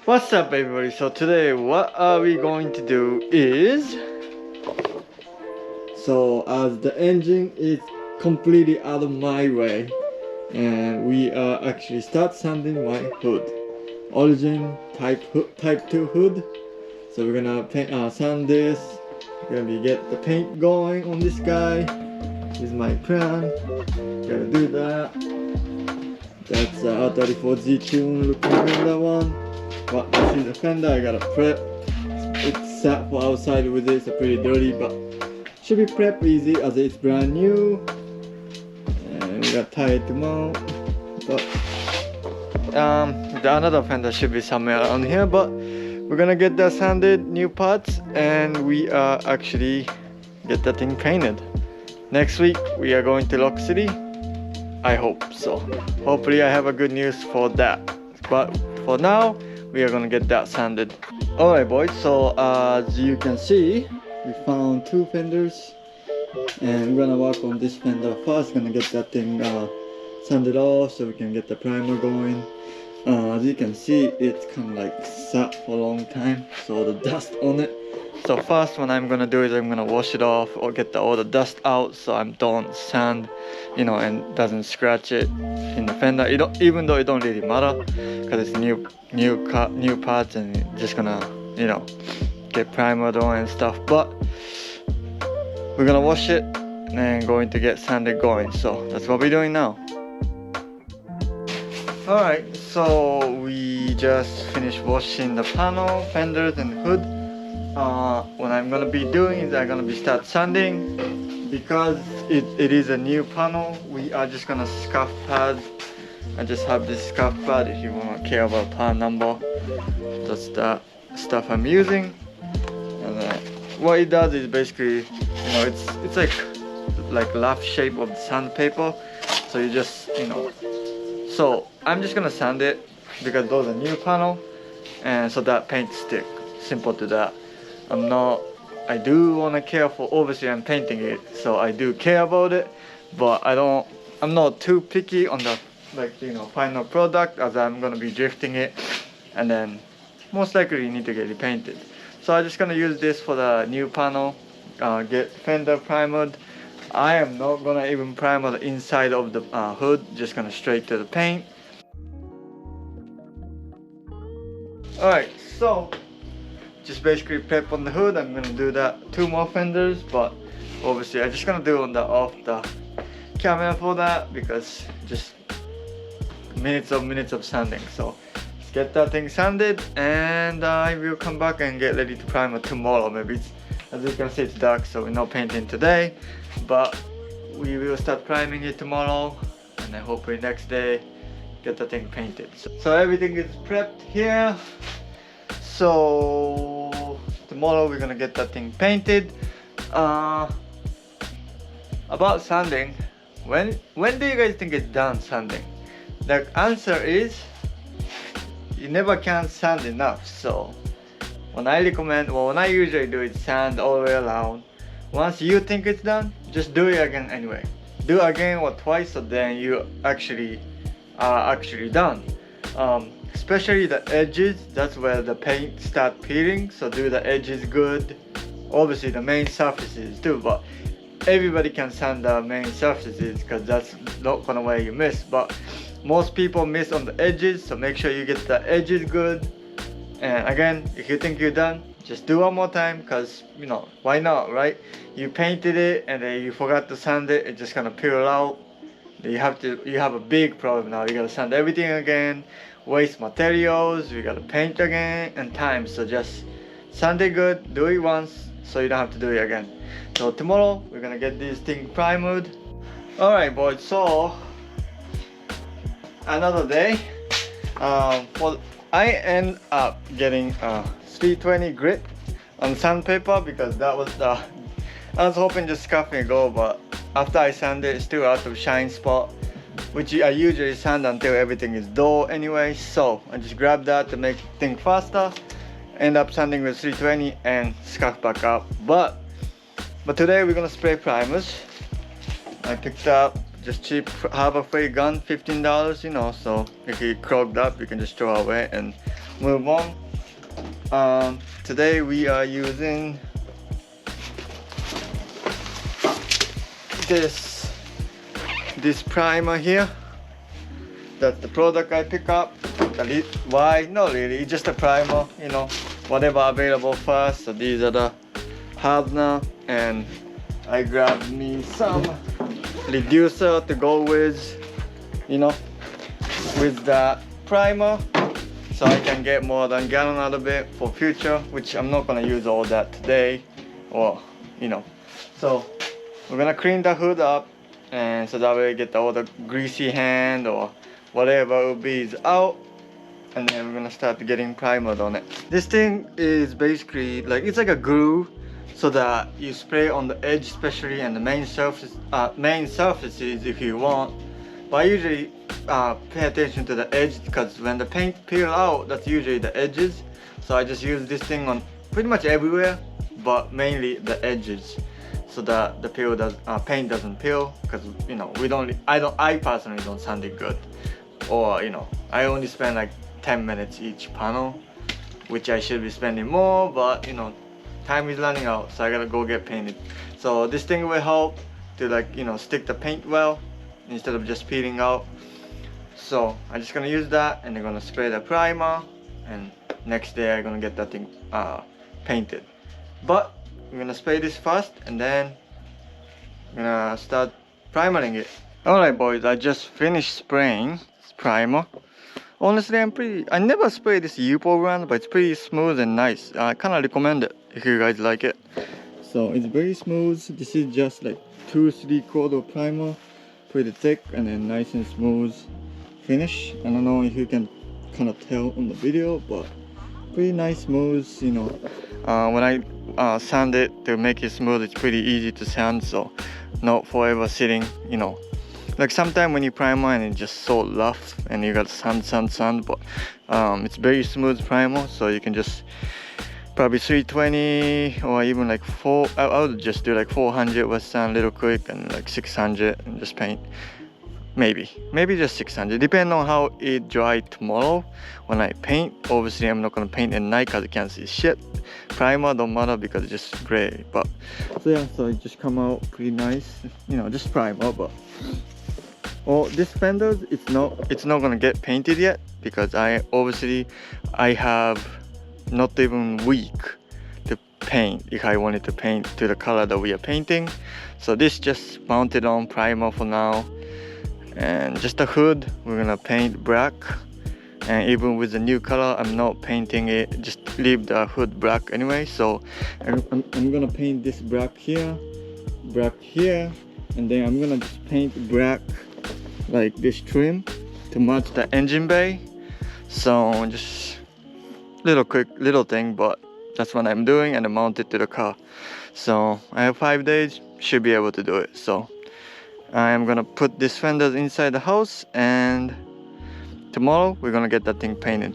What's up everybody? So today what are we going to do is, so as the engine is completely out of my way and we are actually start sanding my hood, origin type 2 hood. So we're gonna sand this. We're gonna get the paint going on this guy. This is my plan. Gotta do that. That's R34Z tune looking fender one. But this is the fender I gotta prep. It's sat for outside with it, it's pretty dirty, but should be prep easy as it's brand new. And we got tie it to mount. But the another fender should be somewhere around here, but we're gonna get that sanded, new parts, and we are actually get that thing painted. Next week we are going to Lock City. I hope so. Hopefully I have a good news for that. But for now, we are gonna get that sanded. Alright boys, so as you can see, we found two fenders and we're gonna work on this fender first. Gonna get that thing sanded off so we can get the primer going. As you can see, it's kind of like sat for a long time, so the dust on it. So first what I'm gonna do is I'm gonna wash it off or get all the dust out so I don't sand, you know, and doesn't scratch it in the fender. Even though it don't really matter because it's new parts and it's just gonna, you know, get primered on and stuff. But we're gonna wash it and going to get sanded going. So that's what we're doing now. Alright, so we just finished washing the panel, fenders and hood. What I'm gonna be doing is I'm gonna be start sanding. Because it is a new panel, we are just gonna scuff pads. I just have this scuff pad if you wanna care about part number. That's the stuff I'm using. And what it does is basically, you know, it's like rough shape of sandpaper. So you just, you know, so I'm just gonna sand it because those are new panel, and so that paint stick. Simple to that. I do want to care for, obviously I'm painting it, so I do care about it, but I'm not too picky on the, like, you know, final product, as I'm gonna be drifting it and then most likely you need to get it painted. So I'm just gonna use this for the new panel, get fender primered. I am not gonna even primer the inside of the hood, just gonna straight to the paint. Alright, so just basically prep on the hood. I'm gonna do that 2 more fenders, but obviously I'm just gonna do on the off the camera for that because just minutes of sanding. So let's get that thing sanded and I will come back and get ready to primer tomorrow. Maybe as you can see it's dark, so we're not painting today, but we will start priming it tomorrow and then hopefully next day get the thing painted. So everything is prepped here. So tomorrow we're gonna get that thing painted. About sanding, when do you guys think it's done sanding? The answer is you never can sand enough. So when I usually do is sand all the way around. Once you think it's done, just do it again anyway. Do it again or twice, so then you actually are done. Especially the edges, that's where the paint start peeling, so do the edges good. Obviously the main surfaces too, but everybody can sand the main surfaces because that's not gonna where you miss, but most people miss on the edges, so make sure you get the edges good. And again, if you think you're done, just do one more time because, you know, why not, right? You painted it and then you forgot to sand it, it's just gonna peel out. You have a big problem now. You gotta sand everything again, waste materials, you gotta paint again, and time. So just sand it good, do it once, so you don't have to do it again. So tomorrow we're gonna get this thing primered. Alright boys, so another day. I end up getting 320 grit on sandpaper because that was I was hoping just scuff and go, but after I sand it, it's still out of shine spot, which I usually sand until everything is dull anyway. So I just grabbed that to make things faster. End up sanding with 320 and scuff back up. But today we're gonna spray primers. I picked up just cheap Harbor Freight gun, $15, you know, so if it clogged up you can just throw away and move on. Today we are using this primer here. That's the product I pick up. Why? Not really, just a primer, you know, whatever available first. So these are the hardener, and I grabbed me some reducer to go with, you know, with the primer, so I can get more than gallon out of it for future, which I'm not gonna use all that today, or you know. So we're gonna clean the hood up, and so that way we get all the greasy hand or whatever it will be is out, and then we're gonna start getting primer on it. This thing is basically like, it's like a glue, so that you spray on the edge especially, and the main surfaces if you want. But I usually pay attention to the edge, because when the paint peel out, that's usually the edges. So I just use this thing on pretty much everywhere, but mainly the edges, so that the paint doesn't peel. Because you know, I personally don't sand it good, or you know, I only spend like 10 minutes each panel, which I should be spending more, but you know, time is running out, so I gotta go get painted. So this thing will help to, like, you know, stick the paint well instead of just peeling out. So I'm just gonna use that, and I'm gonna spray the primer, and next day I'm gonna get that thing painted. But I'm gonna spray this first, and then I'm gonna start primering it. Alright boys, I just finished spraying this primer. Honestly, I never spray this Yupo brand, but it's pretty smooth and nice. I kinda recommend it if you guys like it. So it's very smooth. This is just like 2-3 quarter primer, pretty thick, and then nice and smooth finish. I don't know if you can kind of tell on the video, but pretty nice, smooth, you know. When I sand it to make it smooth, it's pretty easy to sand, so not forever sitting, you know. Like sometimes when you primer and it's just so rough and you got sand, but it's very smooth primer, so you can just probably 320 or even like I would just do like 400 with sand little quick, and like 600 and just paint. Maybe just 600, depending on how it dry tomorrow when I paint. Obviously I'm not gonna paint at night because I can't see shit. Primer don't matter because it's just gray. But so yeah, so it just come out pretty nice, you know, just primer. But this fenders, it's not gonna get painted yet, because I have not even week to paint if I wanted to paint to the color that we are painting. So this just mounted on primer for now. And just the hood we're gonna paint black, and even with the new color I'm not painting it, just leave the hood black anyway. So I'm gonna paint this black here, and then I'm gonna just paint black like this trim to match the engine bay. So just little thing, but that's what I'm doing, and I mount it to the car. So I have 5 days, should be able to do it. So I'm gonna put this fenders inside the house, and tomorrow we're gonna get that thing painted.